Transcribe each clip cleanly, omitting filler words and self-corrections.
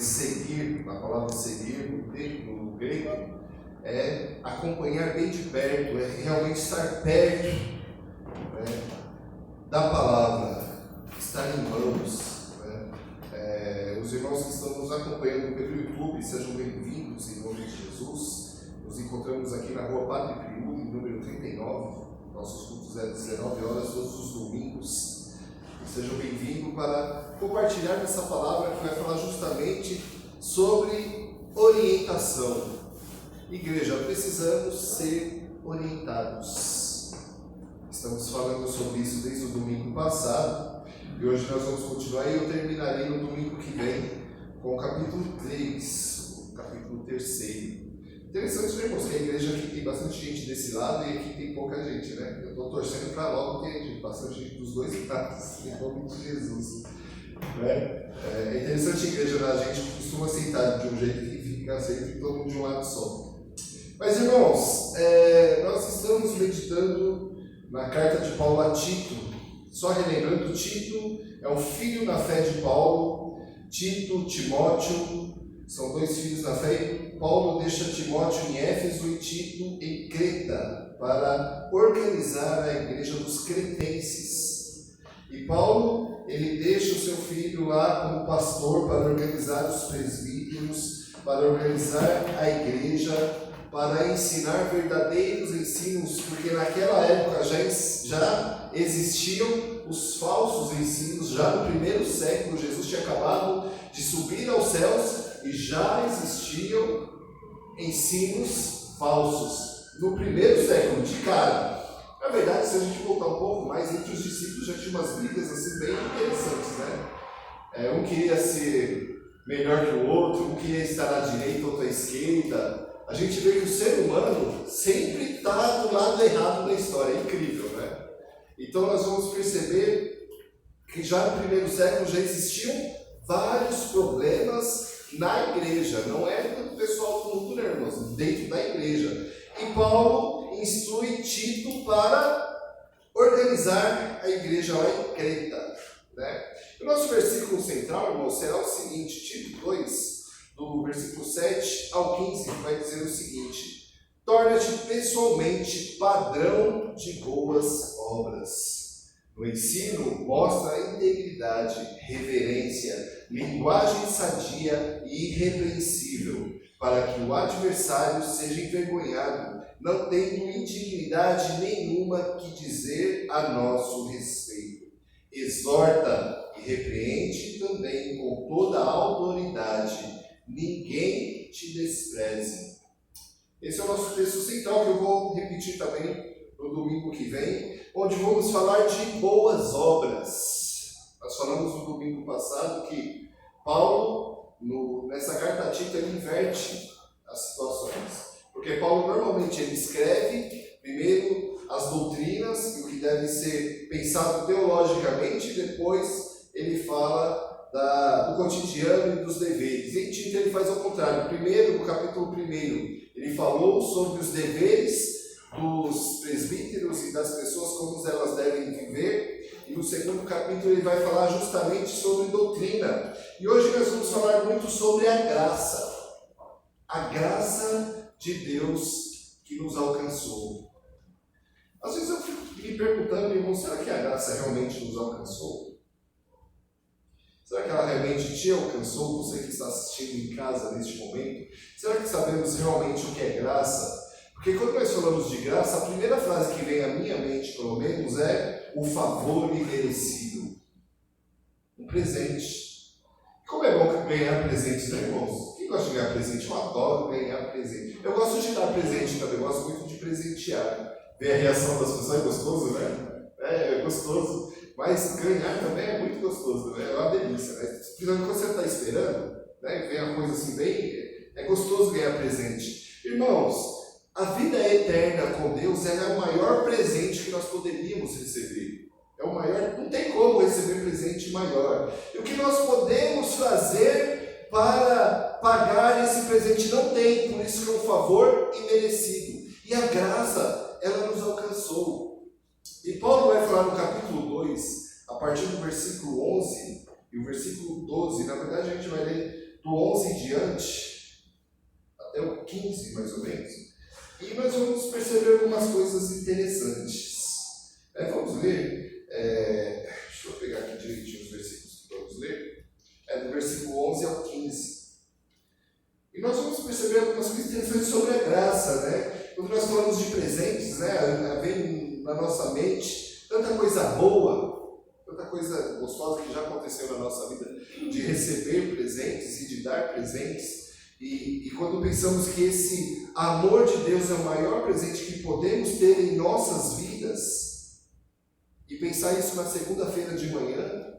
seguir, a palavra seguir no grego, é acompanhar bem de perto, é realmente estar perto, né, da palavra, estar em mãos. Né? Os irmãos que estão nos acompanhando pelo YouTube, sejam bem-vindos em nome de Jesus. Nos encontramos aqui na rua Padre Pio, número 39. Nossos cultos é às 19 horas, todos os domingos. Sejam bem-vindos para compartilhar essa palavra que vai falar justamente sobre orientação. Igreja, precisamos ser orientados. Estamos falando sobre isso desde o domingo passado e hoje nós vamos continuar e eu terminarei no domingo que vem com o capítulo 3, o capítulo 3. Interessante, né, irmãos, que a igreja aqui tem bastante gente desse lado e aqui tem pouca gente, né? Eu estou torcendo para logo ter bastante gente dos dois lados, em nome de Jesus. Né? É interessante a igreja da gente que costuma aceitar de um jeito que fica sempre todo mundo de um lado só. Mas, irmãos, nós estamos meditando na carta de Paulo a Tito. Só relembrando, Tito é um filho na fé de Paulo. Tito, Timóteo, são dois filhos na fé. Paulo deixa Timóteo em Éfeso e Tito em Creta para organizar a igreja dos cretenses. E Paulo, ele deixa o seu filho lá como pastor para organizar os presbíteros, para organizar a igreja, para ensinar verdadeiros ensinos, porque naquela época já existiam os falsos ensinos, já no primeiro século Jesus tinha acabado de subir aos céus e já existiam ensinos falsos no primeiro século, de cara. Na verdade, se a gente voltar um pouco mais, entre os discípulos já tinha umas brigas assim bem interessantes, né? Um queria ser melhor que o outro, um queria estar à direita, outro à esquerda. A gente vê que o ser humano sempre está do lado errado da história, é incrível, né? Então nós vamos perceber que já no primeiro século já existiam vários problemas na igreja, não é do pessoal do mundo, né, irmãos? Dentro da igreja. E Paulo instrui Tito para organizar a igreja lá em Creta, né? O nosso versículo central, irmãos, será o seguinte, Tito 2, do versículo 7 ao 15, vai dizer o seguinte: torna-te pessoalmente padrão de boas obras. No ensino, mostra integridade, reverência, linguagem sadia e irrepreensível, para que o adversário seja envergonhado, não tendo indignidade nenhuma que dizer a nosso respeito. Exorta e repreende também com toda a autoridade. Ninguém te despreze. Esse é o nosso texto central, que eu vou repetir também no domingo que vem, onde vamos falar de boas obras. Nós falamos no domingo passado que Paulo, nessa carta a Tito, ele inverte as situações. Porque Paulo normalmente ele escreve primeiro as doutrinas e o que deve ser pensado teologicamente, e depois ele fala do cotidiano e dos deveres. Em Tito ele faz ao contrário. Primeiro, no capítulo 1, ele falou sobre os deveres dos presbíteros e das pessoas, como elas devem viver. E no segundo capítulo ele vai falar justamente sobre doutrina. E hoje nós vamos falar muito sobre a graça. A graça de Deus que nos alcançou. Às vezes eu fico me perguntando, irmão, será que a graça realmente nos alcançou? Será que ela realmente te alcançou, você que está assistindo em casa neste momento? Será que sabemos realmente o que é graça? Porque quando nós falamos de graça, a primeira frase que vem à minha mente, pelo menos, é o favor imerecido. Um presente. Como é bom ganhar presentes, né, irmãos? Quem gosta de ganhar presente? Eu adoro ganhar presente. Eu gosto de dar presente também, eu gosto muito de presentear. Ver a reação das pessoas é gostoso, né? É gostoso. Mas ganhar também é muito gostoso, né? É uma delícia, né? Principalmente quando você está esperando, né? Vem uma coisa assim bem... É gostoso ganhar presente. Irmãos, a vida eterna com Deus é o maior presente que nós poderíamos receber. É o maior, não tem como receber presente maior. E o que nós podemos fazer para pagar esse presente? Não tem, por isso que é um favor imerecido. E a graça, ela nos alcançou. E Paulo vai falar no capítulo 2, a partir do versículo 11 e o versículo 12, na verdade a gente vai ler do 11 em diante, até o 15 mais ou menos, e nós vamos perceber algumas coisas interessantes. Vamos ler, deixa eu pegar aqui direitinho os versículos que vamos ler, do versículo 11 ao 15. E nós vamos perceber algumas coisas interessantes sobre a graça, né? Quando nós falamos de presentes, né, vem na nossa mente tanta coisa boa, tanta coisa gostosa que já aconteceu na nossa vida, de receber presentes e de dar presentes. E quando pensamos que esse amor de Deus é o maior presente que podemos ter em nossas vidas, e pensar isso na segunda-feira de manhã,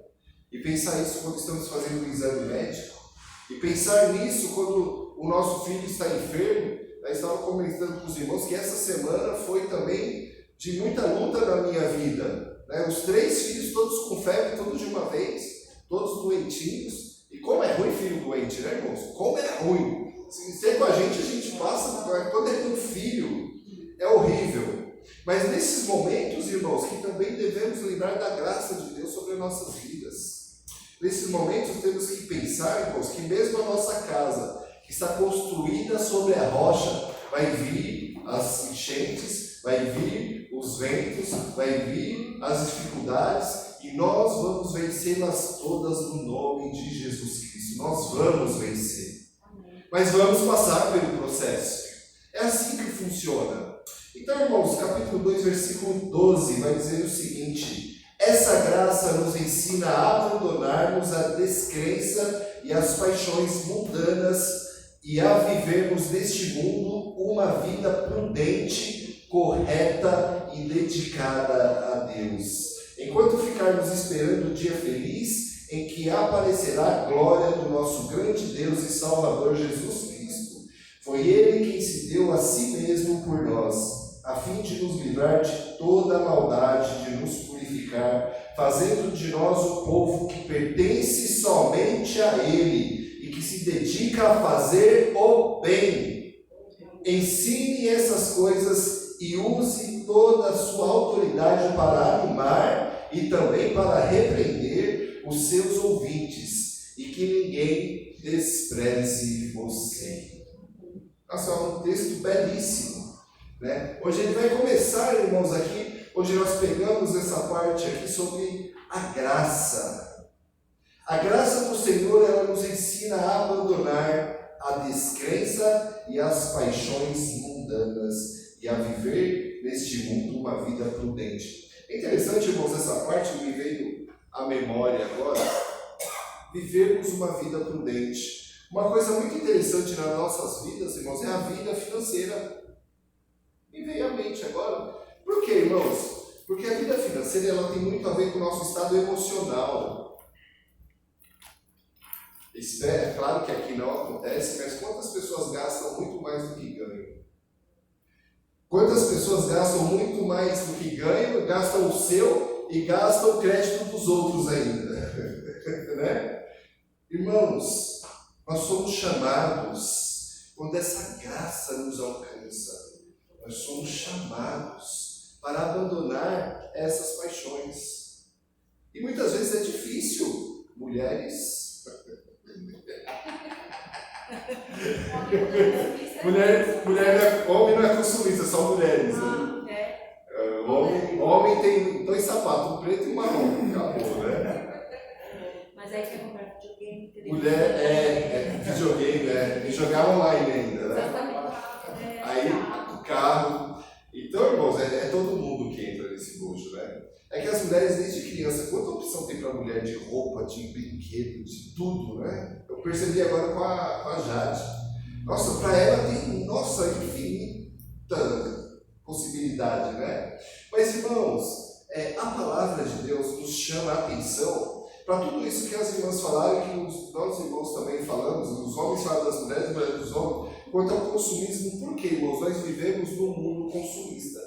e pensar isso quando estamos fazendo um exame médico, e pensar nisso quando o nosso filho está enfermo. Eu estava comentando com os irmãos que essa semana foi também de muita luta na minha vida. Os 3 filhos, todos com febre, todos de uma vez, todos doentinhos. E como é ruim filho doente, né, irmãos? Como é ruim. Se é com a gente passa, quando é com filho, é horrível. Mas nesses momentos, irmãos, que também devemos lembrar da graça de Deus sobre as nossas vidas. Nesses momentos temos que pensar, irmãos, que mesmo a nossa casa, que está construída sobre a rocha, vai vir as enchentes, vai vir os ventos, vai vir as dificuldades, e nós vamos vencê-las todas no nome de Jesus Cristo. Nós vamos vencer. Mas vamos passar pelo processo. É assim que funciona. Então, irmãos, capítulo 2, versículo 12, vai dizer o seguinte: essa graça nos ensina a abandonarmos a descrença e as paixões mundanas e a vivermos neste mundo uma vida prudente, correta e dedicada a Deus. Enquanto ficarmos esperando o dia feliz em que aparecerá a glória do nosso grande Deus e Salvador Jesus Cristo. Foi Ele quem se deu a si mesmo por nós, a fim de nos livrar de toda a maldade, de nos purificar, fazendo de nós um povo que pertence somente a Ele e que se dedica a fazer o bem. Ensine essas coisas e use toda a sua autoridade para animar e também para repreender os seus ouvintes, e que ninguém despreze você. Nossa, é um texto belíssimo, né? Hoje ele vai começar, irmãos, aqui, hoje nós pegamos essa parte aqui sobre a graça. A graça do Senhor, ela nos ensina a abandonar a descrença e as paixões mundanas e a viver neste mundo uma vida prudente. É interessante, irmãos, essa parte me veio à memória agora. Vivermos uma vida prudente. Uma coisa muito interessante nas nossas vidas, irmãos, é a vida financeira. Me veio à mente agora. Por quê, irmãos? Porque a vida financeira, ela tem muito a ver com o nosso estado emocional. É claro que aqui não acontece, mas quantas pessoas gastam muito mais do que ganham? Quantas pessoas gastam muito mais do que ganham, gastam o seu e gastam o crédito dos outros ainda? Né? Irmãos, nós somos chamados, quando essa graça nos alcança, nós somos chamados para abandonar essas paixões. E muitas vezes é difícil, mulheres. Homem não é consumista, são mulheres. Né? Homem tem 2 sapatos, um preto e um marrom, acabou, né? Mas aí quer comprar videogame, mulher videogame, e jogar online ainda, né? Exatamente. Aí o carro. Então, irmãos, é todo mundo que entra nesse bojo, né? É que as mulheres, desde criança, quanta opção tem para a mulher de roupa, de brinquedo, de tudo, né? Eu percebi agora com a Jade. Nossa, para ela tem, infinita possibilidade, né? Mas, irmãos, a palavra de Deus nos chama a atenção para tudo isso que as irmãs falaram, que nós irmãos também falamos, os homens falam das mulheres, as mulheres dos homens, quanto ao consumismo. Por quê, irmãos? Nós vivemos num mundo consumista.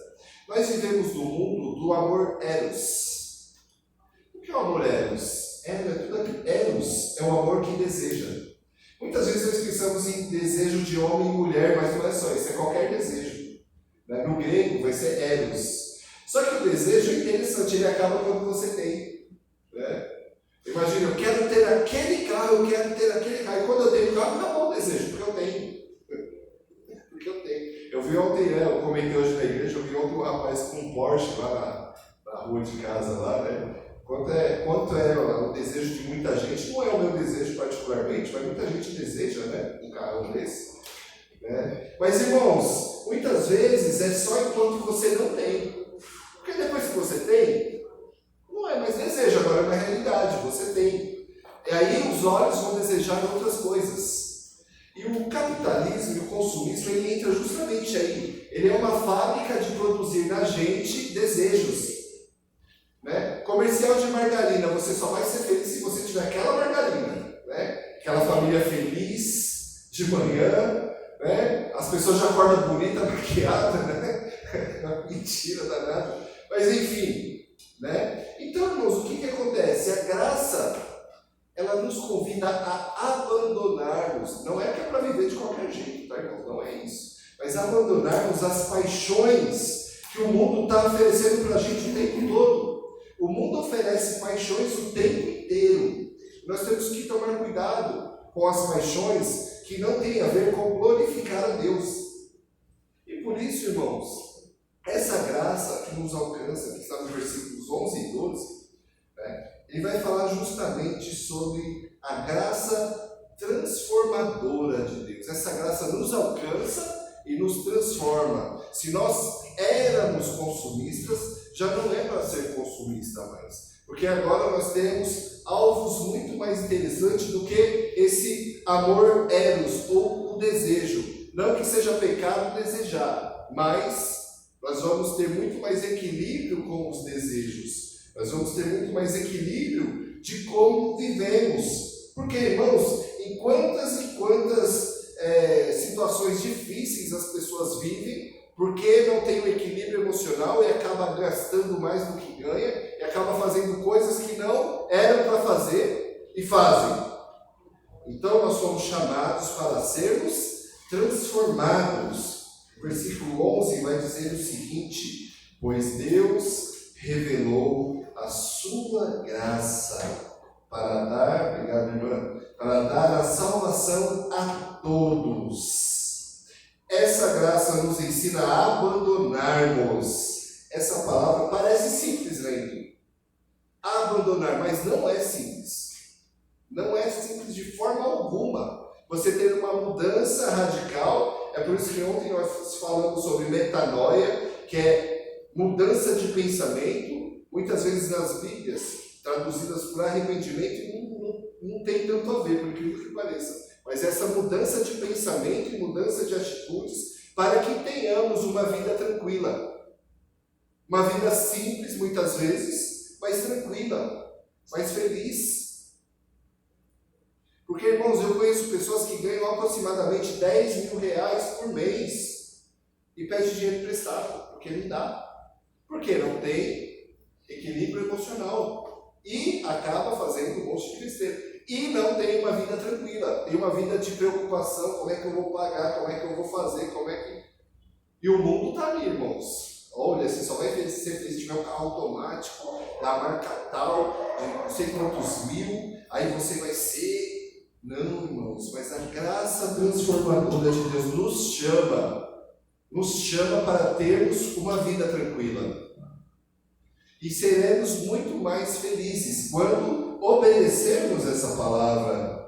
Nós vivemos no mundo do amor eros. O que é o amor eros? Eros é o amor que deseja. Muitas vezes nós pensamos em desejo de homem e mulher, mas não é só isso, é qualquer desejo. No grego vai ser eros. Só que o desejo é interessante, ele acaba quando você tem. Né? Imagina, eu quero ter aquele carro, eu quero ter aquele carro. E quando eu tenho carro, acabou o desejo, porque eu tenho. Porque eu tenho. Eu vi ontem, eu comentei hoje na igreja, eu vi ontem um rapaz com um Porsche lá na rua de casa, lá, né? Quanto é o desejo de muita gente, não é o meu desejo particularmente, mas muita gente deseja, né? Um carro desse. Né? Mas, irmãos, muitas vezes é só enquanto você não tem. Porque depois que você tem, não é mais desejo, agora é uma realidade, você tem. E aí os olhos vão desejar outras coisas. E o capitalismo e o consumismo, ele entra justamente aí. Ele é uma fábrica de produzir na gente desejos. Né? Comercial de margarina, você só vai ser feliz se você tiver aquela margarina. Né? Aquela família feliz, de manhã, né? As pessoas já acordam bonita, maquiada, né? Mentira danada. Mas enfim, né? Então, irmãos, o que acontece? A graça, ela nos convida a abandonarmos. Não é que é para viver de qualquer jeito, tá, irmão? Não é isso. Mas abandonarmos as paixões que o mundo está oferecendo para a gente o tempo todo. O mundo oferece paixões o tempo inteiro. Nós temos que tomar cuidado com as paixões que não têm a ver com glorificar a Deus. E por isso, irmãos, essa graça que nos alcança, que está nos versículos 11 e 12, né, ele vai falar justamente sobre a graça transformadora de Deus. Essa graça nos alcança e nos transforma. Se nós éramos consumistas, já não é para ser consumista mais. Porque agora nós temos alvos muito mais interessantes do que esse amor eros, ou o desejo. Não que seja pecado desejar, mas nós vamos ter muito mais equilíbrio com os desejos. Nós vamos ter muito mais equilíbrio de como vivemos. Porque, irmãos, em quantas e quantas situações difíceis as pessoas vivem, porque não tem um equilíbrio emocional e acaba gastando mais do que ganha, e acaba fazendo coisas que não eram para fazer e fazem. Então nós somos chamados para sermos transformados. O versículo 11 vai dizer o seguinte: pois Deus revelou a sua graça para dar, obrigado, irmã, para dar a salvação a todos. Essa graça nos ensina a abandonarmos. Essa palavra parece simples, né? Abandonar, mas não é simples. Não é simples de forma alguma. Você ter uma mudança radical, é por isso que ontem nós falamos sobre metanoia, que é mudança de pensamento. Muitas vezes nas Bíblias, traduzidas por arrependimento, não tem tanto a ver, por incrível que pareça. Mas essa mudança de pensamento e mudança de atitudes para que tenhamos uma vida tranquila. Uma vida simples, muitas vezes, mas tranquila, mais feliz. Porque, irmãos, eu conheço pessoas que ganham aproximadamente 10 mil reais por mês e pedem dinheiro emprestado, porque não dá. Porque não tem equilíbrio emocional e acaba fazendo um monte de besteira. E não tem uma vida tranquila, tem uma vida de preocupação, como é que eu vou pagar, como é que eu vou fazer, como é que... E o mundo está ali, irmãos. Olha, você só vai ser feliz se tiver um carro automático, da marca tal, de não sei quantos mil, aí você vai ser... Não, irmãos, mas a graça transformadora de Deus nos chama para termos uma vida tranquila. E seremos muito mais felizes quando obedecermos essa palavra.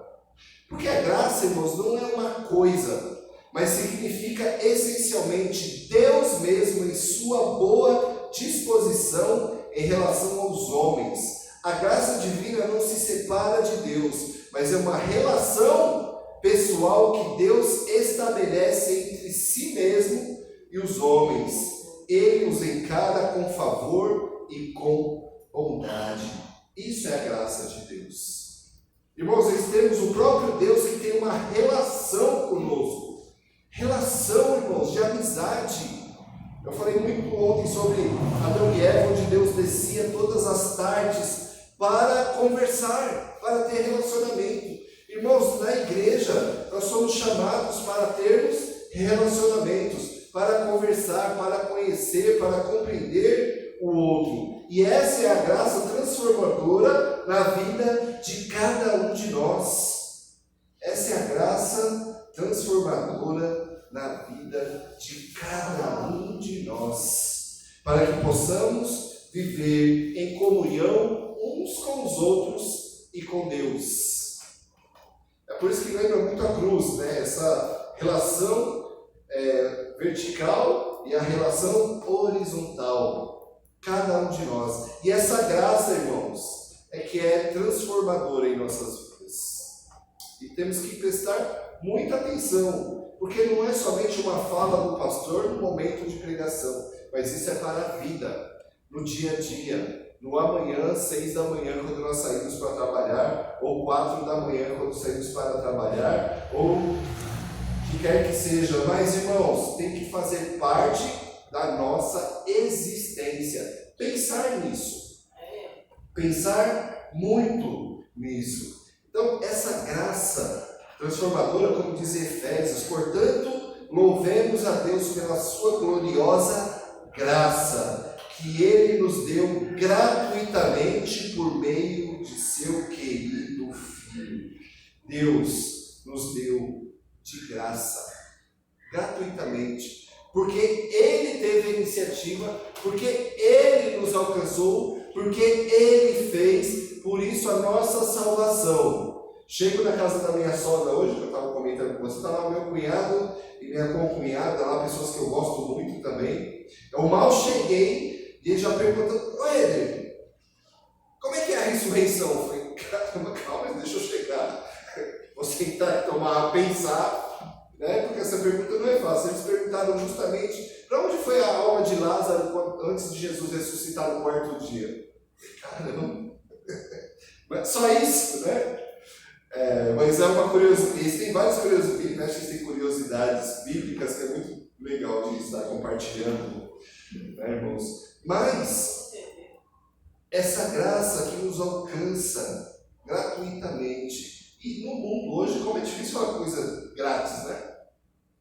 Porque a graça, irmãos, não é uma coisa, mas significa essencialmente Deus mesmo em sua boa disposição em relação aos homens. A graça divina não se separa de Deus, mas é uma relação pessoal que Deus estabelece entre si mesmo e os homens. Ele os encara com favor e com bondade. Isso é a graça de Deus. Irmãos, nós temos o próprio Deus que tem uma relação conosco. Relação, irmãos, de amizade. Eu falei muito ontem sobre Adão e Eva, onde Deus descia todas as tardes para conversar, para ter relacionamento. Irmãos, na igreja, nós somos chamados para termos relacionamentos, para conversar, para conhecer, para compreender o outro. E essa é a graça transformadora na vida de cada um de nós. Essa é a graça transformadora na vida de cada um de nós, para que possamos viver em comunhão uns com os outros e com Deus. É por isso que lembra muito a cruz, né? Essa relação vertical e a relação horizontal, cada um de nós. E essa graça, irmãos, é que é transformadora em nossas vidas. E temos que prestar muita atenção, porque não é somente uma fala do pastor no momento de pregação, mas isso é para a vida, no dia a dia, no amanhã, 6 da manhã, quando nós saímos para trabalhar, ou 4 da manhã, quando saímos para trabalhar, ou que quer que seja. Mas, irmãos, tem que fazer parte da nossa existência. Pensar nisso. Pensar muito nisso. Então, essa graça transformadora, como diz Efésios, portanto, louvemos a Deus pela sua gloriosa graça, que Ele nos deu gratuitamente por meio de seu querido Filho. Deus nos deu de graça, gratuitamente, porque Ele teve a iniciativa, porque Ele nos alcançou, porque Ele fez, por isso a nossa salvação. Chego na casa da minha sogra hoje, que eu estava comentando com você, está lá o meu cunhado e minha concunhada, lá pessoas que eu gosto muito também. Eu mal cheguei e ele já perguntou: oi, Eder, como é que é a ressurreição? Eu falei: caramba, calma, deixa eu chegar. Você tem que pensar, né? Porque essa pergunta não é fácil. Eles perguntaram justamente para onde foi a alma de Lázaro antes de Jesus ressuscitar no quarto dia. Caramba, mas só isso, né? Mas é uma curiosidade. Eles têm várias curiosidades, né? Eles têm curiosidades bíblicas que é muito legal de estar compartilhando, né, irmãos? Mas essa graça que nos alcança gratuitamente. E no mundo hoje, como é difícil uma coisa grátis, né?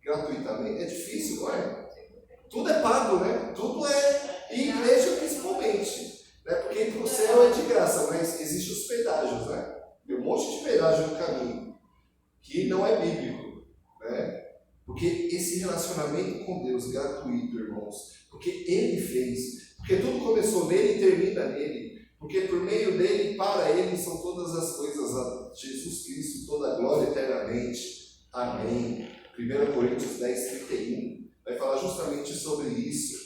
Gratuitamente. É difícil, não é? Tudo é pago, né? Tudo é, e igreja principalmente. Né? Porque ir para o céu é de graça, mas existe os pedágios, né? Tem um monte de pedágio no caminho, que não é bíblico, né? Porque esse relacionamento com Deus gratuito, irmãos, porque Ele fez, porque tudo começou nele e termina nele. Porque por meio dele e para ele são todas as coisas, a Jesus Cristo, toda a glória eternamente. Amém. 1 Coríntios 10, 31 vai falar justamente sobre isso.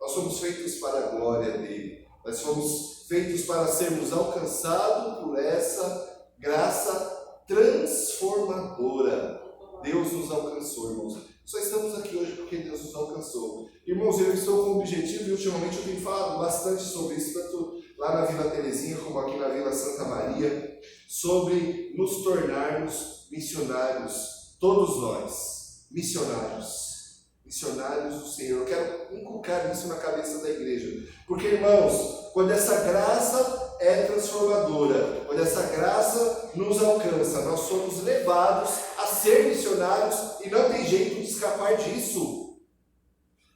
Nós somos feitos para a glória dele. Nós somos feitos para sermos alcançados por essa graça transformadora. Deus nos alcançou, irmãos. Só estamos aqui hoje porque Deus nos alcançou. Irmãos, eu estou com um objetivo e ultimamente eu tenho falado bastante sobre isso, tanto lá na Vila Terezinha como aqui na Vila Santa Maria, sobre nos tornarmos missionários, todos nós, missionários do Senhor. Eu quero inculcar isso na cabeça da igreja, porque, irmãos, quando essa graça é transformadora, quando essa graça nos alcança, nós somos levados a ser missionários e não tem jeito de escapar disso.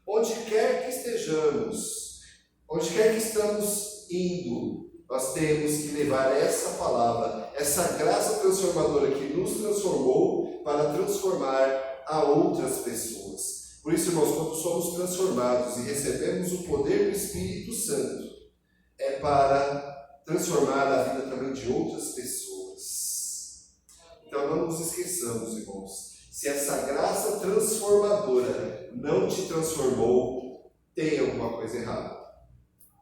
Onde quer que estejamos, onde quer que estamos indo, nós temos que levar essa palavra, essa graça transformadora que nos transformou, para transformar a outras pessoas. Por isso, irmãos, quando somos transformados e recebemos o poder do Espírito Santo, é para transformar a vida também de outras pessoas. Então não nos esqueçamos, irmãos, se essa graça transformadora não te transformou, tem alguma coisa errada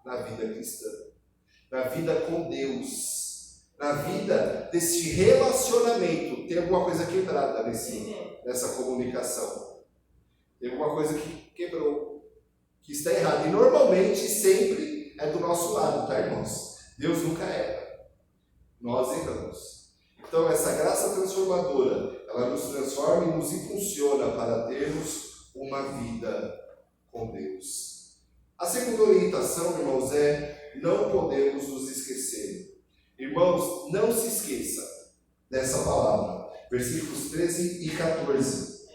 na vida cristã, na vida com Deus, na vida desse relacionamento. Tem alguma coisa quebrada nessa comunicação. Tem alguma coisa que quebrou, que está errada. E normalmente, sempre é do nosso lado, tá, irmãos? Deus nunca erra. Nós erramos. Então, essa graça transformadora, ela nos transforma e nos impulsiona para termos uma vida com Deus. A segunda orientação, irmãos, é: não podemos nos esquecer. Irmãos, não se esqueça dessa palavra. Versículos 13 e 14,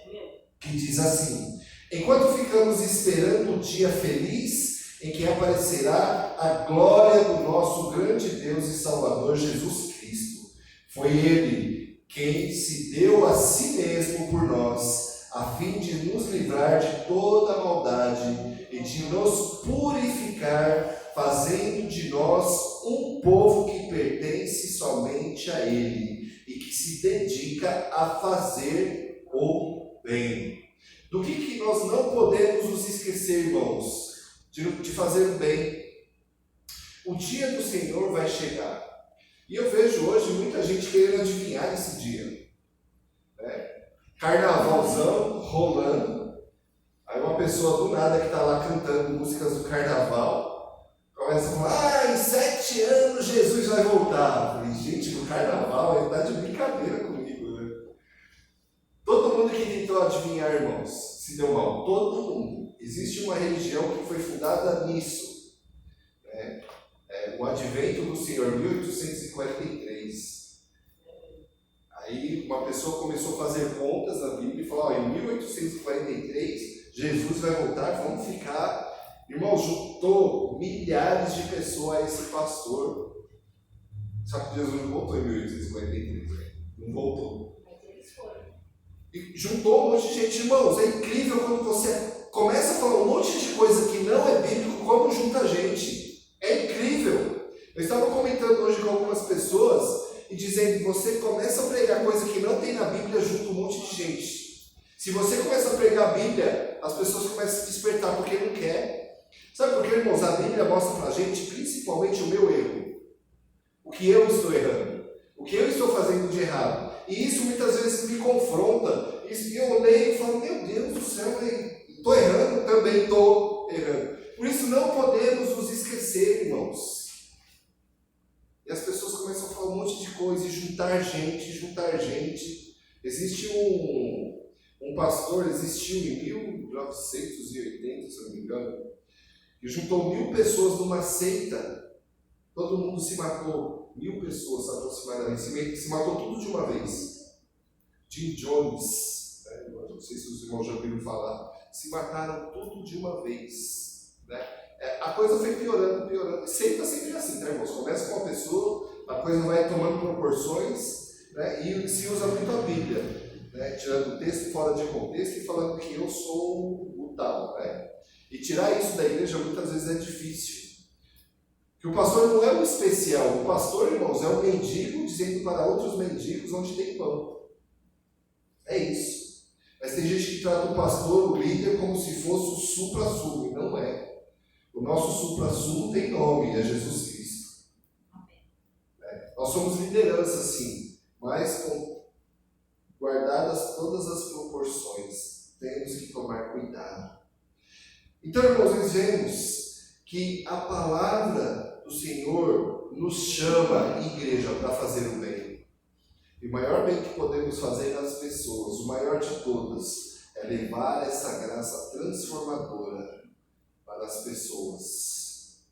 que diz assim: enquanto ficamos esperando o dia feliz em que aparecerá a glória do nosso grande Deus e Salvador Jesus Cristo. Foi Ele quem se deu a si mesmo por nós, a fim de nos livrar de toda maldade e de nos purificar, fazendo de nós um povo que pertence somente a Ele e que se dedica a fazer o bem. Do que nós não podemos nos esquecer, irmãos? De fazer o bem. O dia do Senhor vai chegar. E eu vejo hoje muita gente querendo adivinhar esse dia. Carnavalzão rolando. Aí uma pessoa do nada que está lá cantando músicas do carnaval começa a falar: em 7 anos Jesus vai voltar. Eu falei: gente, no carnaval ele está de brincadeira comigo, né? Todo mundo que tentou adivinhar, irmãos, se deu mal. Todo mundo. Existe uma religião que foi fundada nisso. O Advento do Senhor, 1843. Aí uma pessoa começou a fazer contas na Bíblia e falou: em 1843 Jesus vai voltar, vamos ficar. Irmão, juntou milhares de pessoas a esse pastor. Sabe que Jesus não voltou em 1843, não voltou. E juntou um monte de gente. Irmãos, é incrível quando você começa a falar um monte de coisa que não é bíblico, como junta gente. É incrível. Eu estava comentando hoje com algumas pessoas e dizendo que você começa a pregar coisa que não tem na Bíblia, junto um monte de gente. Se você começa a pregar a Bíblia, as pessoas começam a se despertar porque não quer. Sabe por quê, irmãos? A Bíblia mostra pra gente principalmente o meu erro. O que eu estou errando. O que eu estou fazendo de errado. E isso muitas vezes me confronta. E eu leio e falo: meu Deus do céu, estou errando? Também estou errando. Por isso não podemos nos esquecer, irmãos. E as pessoas começam a falar um monte de coisa e juntar gente. Existe um pastor, existiu em 1980, se eu não me engano, que juntou 1000 pessoas numa seita. Todo mundo se matou. 1000 pessoas aproximadamente. Se matou tudo de uma vez. Jim Jones, não sei se os irmãos já ouviram falar. Se mataram tudo de uma vez. A coisa foi piorando. Seita sempre assim, tá, irmãos? Começa com uma pessoa, a coisa vai tomando proporções, e se usa muito a Bíblia, tirando o texto fora de contexto e falando que eu sou o tal. E tirar isso da igreja muitas vezes é difícil. Que o pastor não é um especial. O pastor, irmãos, é um mendigo dizendo para outros mendigos onde tem pão. É isso. Mas tem gente que trata o pastor, o líder, como se fosse o supra-sumo, e não é. O nosso supra-sumo tem nome, é Jesus Cristo. Nós somos liderança, sim, mas guardadas todas as proporções. Temos que tomar cuidado. Então, irmãos, nós vemos que a palavra do Senhor nos chama, igreja, para fazer o bem. E o maior bem que podemos fazer nas pessoas, o maior de todos, é levar essa graça transformadora para as pessoas,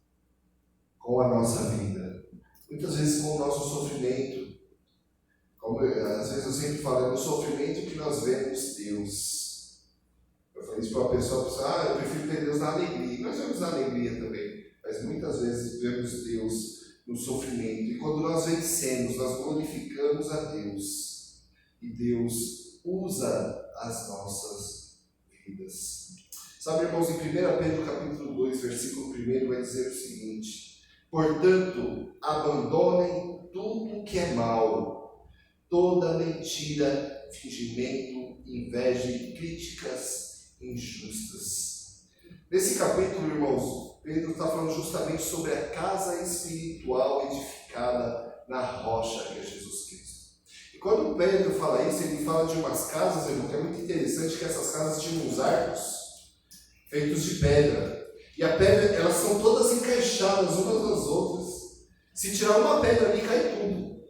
com a nossa vida, muitas vezes com o nosso sofrimento. Às vezes eu sempre falo, é no sofrimento que nós vemos Deus. Eu falei isso para uma pessoa, eu prefiro ter Deus na alegria. Nós vemos na alegria também, mas muitas vezes vemos Deus no sofrimento. E quando nós vencemos, nós glorificamos a Deus. E Deus usa as nossas vidas. Sabe, irmãos, em 1 Pedro capítulo 2, versículo 1, vai dizer o seguinte: portanto, abandonem tudo que é mal, toda mentira, fingimento, inveja e críticas injustas. Nesse capítulo, irmãos, Pedro está falando justamente sobre a casa espiritual edificada na rocha, que é Jesus Cristo. E quando Pedro fala isso, ele fala de umas casas, irmão, que é muito interessante, que essas casas tinham uns arcos feitos de pedra. E a pedra, elas são todas encaixadas umas nas outras. Se tirar uma pedra ali, cai tudo.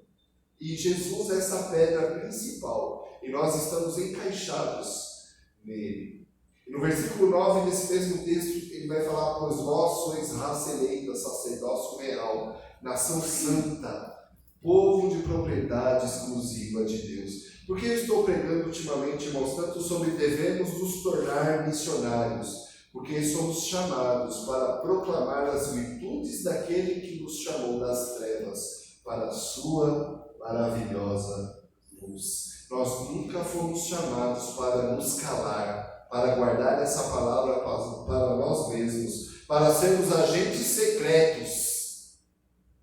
E Jesus é essa pedra principal. E nós estamos encaixados nele. E no versículo 9 desse mesmo texto, ele vai falar: pois vós sois raça eleita, sacerdócio real, nação santa, povo de propriedade exclusiva de Deus. Por que eu estou pregando ultimamente, irmãos, tanto sobre devemos nos tornar missionários? porque somos chamados para proclamar as virtudes daquele que nos chamou das trevas para a sua maravilhosa luz. Nós nunca fomos chamados para nos calar, para guardar essa palavra para nós mesmos, para sermos agentes secretos.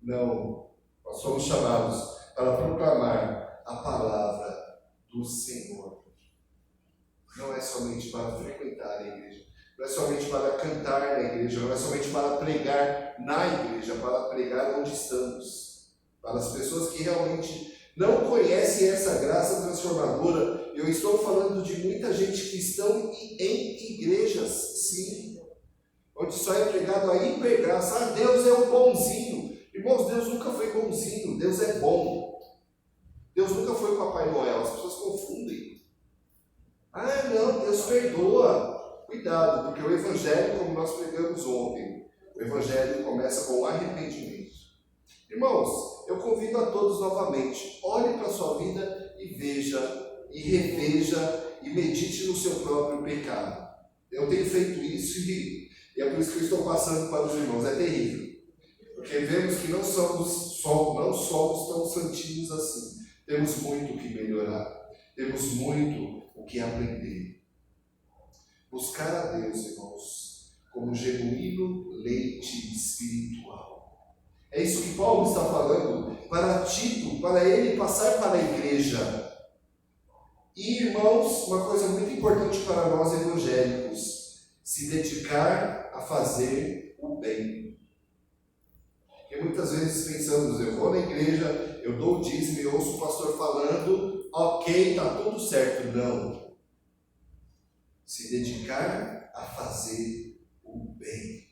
Não, nós somos chamados para proclamar a palavra do Senhor. Não é somente para frequentar a igreja, não é somente para cantar na igreja, não é somente para pregar na igreja, para pregar onde estamos. Para as pessoas que realmente não conhecem essa graça transformadora, eu estou falando de muita gente que estão em igrejas, sim, onde só é pregado a hipergraça. Ah, Deus é o bonzinho. Irmãos, Deus nunca foi bonzinho, Deus é bom. Deus nunca foi Papai Noel, as pessoas confundem. Ah, não, Deus perdoa. Cuidado, porque o Evangelho, como nós pregamos ontem, o Evangelho começa com arrependimento. Irmãos, eu convido a todos novamente, olhe para a sua vida e veja, e reveja, e medite no seu próprio pecado. Eu tenho feito isso e é por isso que eu estou passando para os irmãos, é terrível. Porque vemos que não somos tão santinhos assim. Temos muito o que melhorar, temos muito o que aprender. Buscar a Deus, irmãos, como genuíno leite espiritual. É isso que Paulo está falando para Tito, para ele passar para a igreja. E, irmãos, uma coisa muito importante para nós evangélicos, se dedicar a fazer o bem. Porque muitas vezes pensamos, eu vou na igreja, eu dou o dízimo e ouço o pastor falando, ok, está tudo certo. Não. Se dedicar a fazer o bem.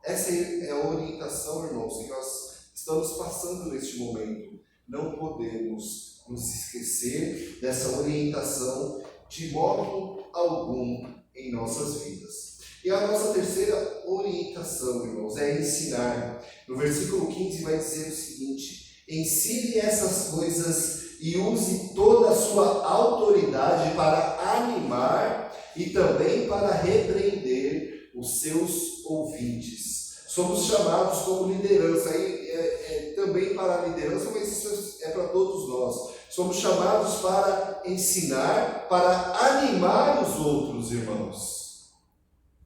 Essa é a orientação, irmãos, que nós estamos passando neste momento. Não podemos nos esquecer dessa orientação de modo algum em nossas vidas. E a nossa terceira orientação, irmãos, é ensinar. No versículo 15 vai dizer o seguinte: ensine essas coisas e use toda a sua autoridade para animar e também para repreender os seus ouvintes. Somos chamados como liderança, também para a liderança, mas isso é para todos nós. Somos chamados para ensinar, para animar os outros, irmãos.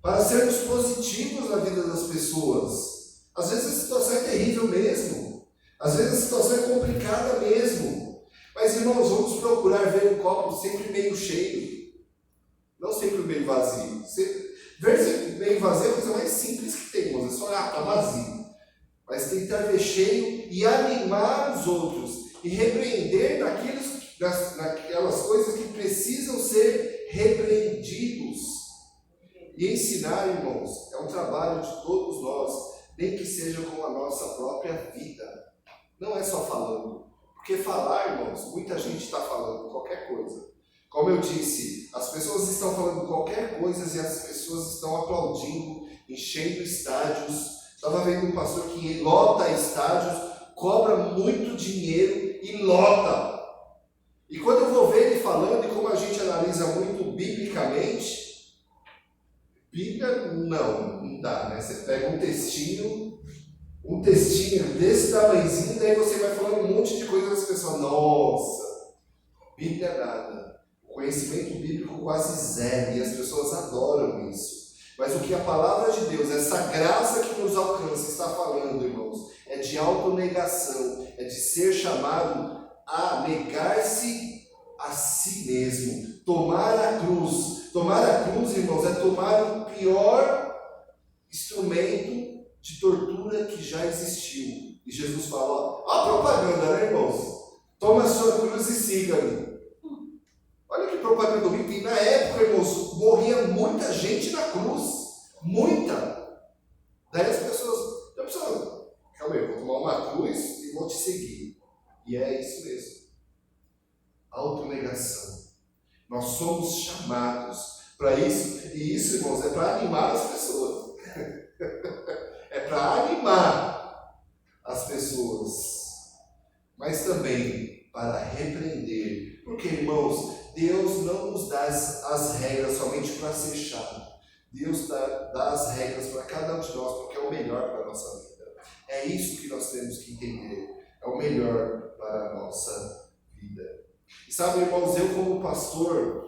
Para sermos positivos na vida das pessoas. Às vezes a situação é terrível mesmo. Às vezes a situação é complicada mesmo. Mas, irmãos, vamos procurar ver o copo sempre meio cheio. Não sempre meio vazio. Ver meio vazio é a coisa mais simples que tem, irmãos. É só olhar, está vazio. Mas tentar ver cheio e animar os outros. E repreender naquelas coisas que precisam ser repreendidos. E ensinar, irmãos, é um trabalho de todos nós, nem que seja com a nossa própria vida. Não é só falando. Porque falar, irmãos, muita gente está falando qualquer coisa. Como eu disse, as pessoas estão falando qualquer coisa e as pessoas estão aplaudindo, enchendo estádios. Estava vendo um pastor que lota estádios, cobra muito dinheiro e lota. E quando eu vou ver ele falando, e como a gente analisa muito biblicamente, Bíblia não dá, né? Você pega um textinho desse tamanhozinho, daí você vai falando um monte de coisas e as pessoas, nossa, Bíblia nada. O conhecimento bíblico quase zero, e as pessoas adoram isso. Mas o que a palavra de Deus, essa graça que nos alcança, está falando, irmãos, é de autonegação, é de ser chamado a negar-se a si mesmo, tomar a cruz. Tomar a cruz, irmãos, é tomar o pior instrumento de tortura que já existiu. E Jesus fala, ó a propaganda, né, irmãos? Toma a sua cruz e siga-me. Olha que propaganda horrível. E na época, irmãos, morria muita gente na cruz. Muita. Daí as pessoas, calma aí, eu vou tomar uma cruz e vou te seguir. E é isso mesmo. Autonegação. Nós somos chamados para isso. E isso, irmãos, é para animar as pessoas. É para animar as pessoas. Mas também para repreender. Porque, irmãos, Deus não nos dá as regras somente para ser chato. Deus dá as regras para cada um de nós, porque é o melhor para a nossa vida. É isso que nós temos que entender. É o melhor para a nossa vida. E sabe, irmãos, eu como pastor,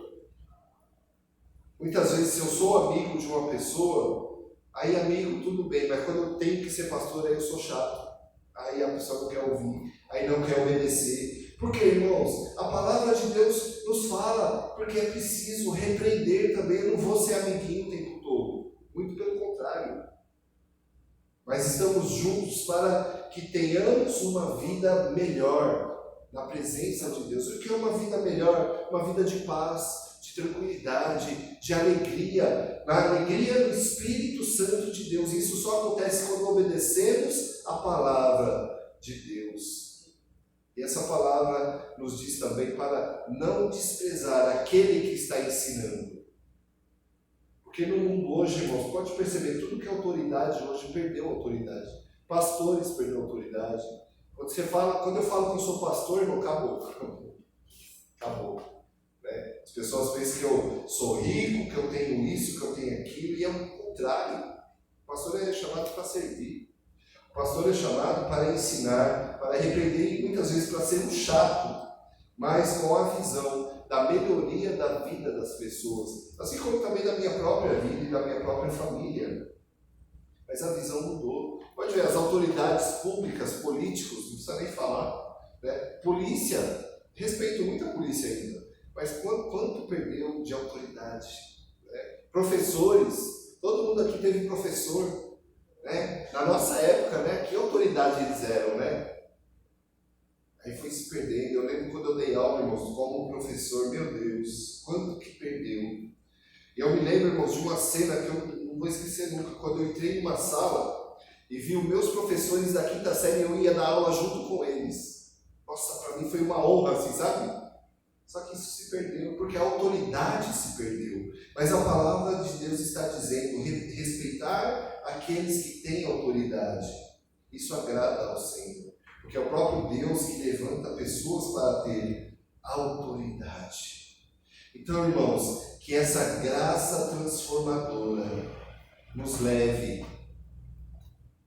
muitas vezes se eu sou amigo de uma pessoa, aí amigo, tudo bem, mas quando eu tenho que ser pastor, aí eu sou chato. Aí a pessoa não quer ouvir, aí não quer obedecer. Por quê, irmãos? A palavra de Deus nos fala, porque é preciso repreender também. Eu não vou ser amiguinho o tempo todo. Muito pelo contrário. Mas estamos juntos para que tenhamos uma vida melhor na presença de Deus. O que é uma vida melhor? Uma vida de paz, de tranquilidade, de alegria, na alegria do Espírito Santo de Deus. Isso só acontece quando obedecemos a palavra de Deus. E essa palavra nos diz também para não desprezar aquele que está ensinando. Porque no mundo hoje, irmãos, pode perceber, tudo que é autoridade hoje perdeu autoridade. Pastores perderam autoridade. Quando eu falo que eu sou pastor, irmão, acabou. Acabou. Né? As pessoas pensam que eu sou rico, que eu tenho isso, que eu tenho aquilo, e é o contrário. O pastor é chamado para servir. O pastor é chamado para ensinar, para repreender e muitas vezes para ser um chato, mas com a visão da melhoria da vida das pessoas, assim como também da minha própria vida e da minha própria família. Mas a visão mudou. Pode ver, as autoridades públicas, políticos, não precisa nem falar, né? Polícia, respeito muito a polícia ainda, mas quanto perdeu de autoridade? Né? Professores, todo mundo aqui teve professor, né? Na nossa época, né? Que autoridade eles eram, né? Aí foi se perdendo. Eu lembro quando eu dei aula, irmãos, como professor, meu Deus, quanto que perdeu. E eu me lembro, irmãos, de uma cena que eu não vou esquecer nunca, quando eu entrei numa sala e vi os meus professores da quinta série, eu ia dar aula junto com eles. Nossa, para mim foi uma honra, assim, sabe? Só que isso se perdeu, porque a autoridade se perdeu. Mas a palavra de Deus está dizendo, respeitar aqueles que têm autoridade. Isso agrada ao Senhor. Porque é o próprio Deus que levanta pessoas para ter autoridade. Então, irmãos, que essa graça transformadora nos leve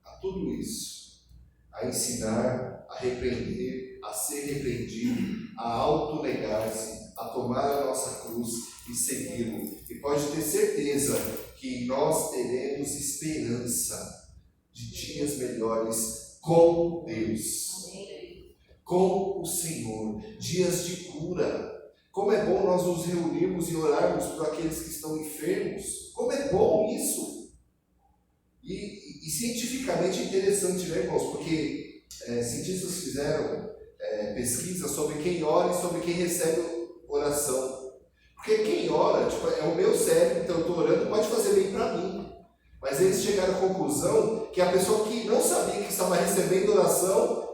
a tudo isso. A ensinar, a repreender, a ser repreendido, a autonegar-se, a tomar a nossa cruz e segui-lo. E pode ter certeza que nós teremos esperança de dias melhores com Deus, com o Senhor, dias de cura. Como é bom nós nos reunirmos e orarmos por aqueles que estão enfermos. Como é bom isso! E cientificamente é interessante, né, irmãos? Porque cientistas fizeram pesquisa sobre quem ora e sobre quem recebe oração. Porque quem ora, tipo, é o meu cérebro, então eu estou orando, pode fazer bem para mim. Mas eles chegaram à conclusão que a pessoa que não sabia que estava recebendo oração,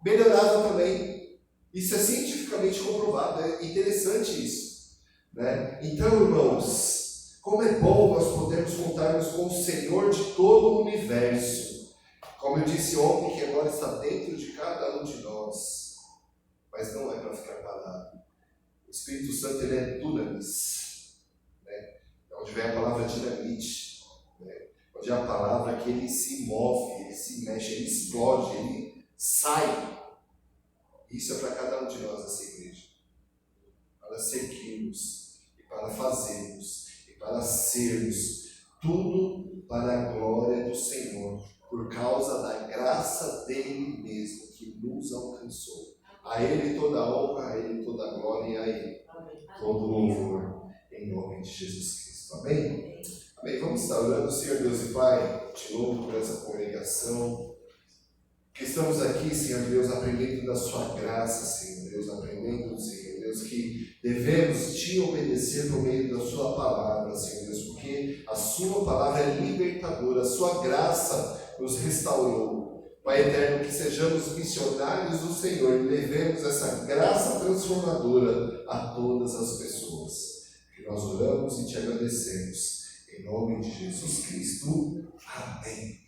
melhorava também. Isso é cientificamente comprovado, é interessante isso. Né? Então, irmãos, como é bom nós podermos contarmos com o Senhor de todo o universo. Como eu disse ontem, que agora está dentro de cada um de nós. Mas não é para ficar parado. O Espírito Santo, ele é dunamis. Né? É onde vem a palavra dinamite. Né? Onde é a palavra que ele se move, ele se mexe, ele explode, ele sai. Isso é para cada um de nós, essa igreja. Para seguirmos, e para fazermos, e para sermos, tudo para a glória do Senhor, por causa da graça dele mesmo, que nos alcançou. A ele toda a honra, a ele toda a glória, e a ele todo o louvor, em nome de Jesus Cristo. Amém? Amém. Vamos estar orando, Senhor Deus e Pai, te louvo por essa congregação. Que estamos aqui, Senhor Deus, aprendendo da sua graça, Senhor Deus, aprendendo, Senhor Deus, que devemos te obedecer por meio da sua palavra, Senhor Deus, porque a sua palavra é libertadora, a sua graça nos restaurou. Pai eterno, que sejamos missionários do Senhor e levemos essa graça transformadora a todas as pessoas. Que nós oramos e te agradecemos. Em nome de Jesus Cristo. Amém.